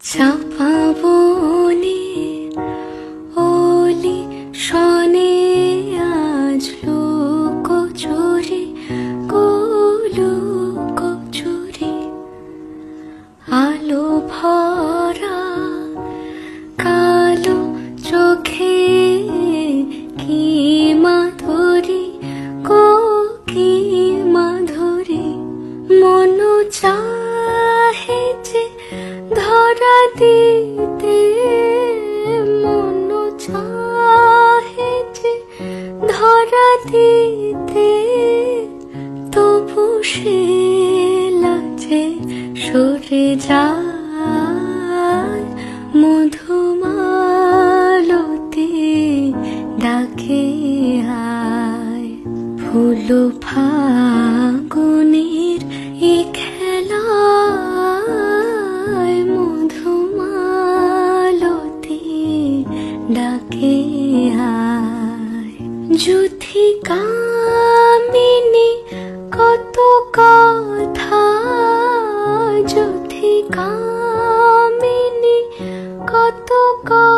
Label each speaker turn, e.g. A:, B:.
A: চাপা বনে অলি শনে আজ লোক চুরি লোক চুরি আলো ভরা কালো চোখে কি মাধুরী কি মাধুরী মন চাহে যে ধরা দিতে মন চাহে যে ধরা দিতে তবু সে লাজে সরে যায় মধুমালতি ডাকে আয় ফুল ফাগুনের এ খেলায় মধুমালতি ডাকে আয় যুথি কামিনী কত কথা যুথি কামিনী কত কথা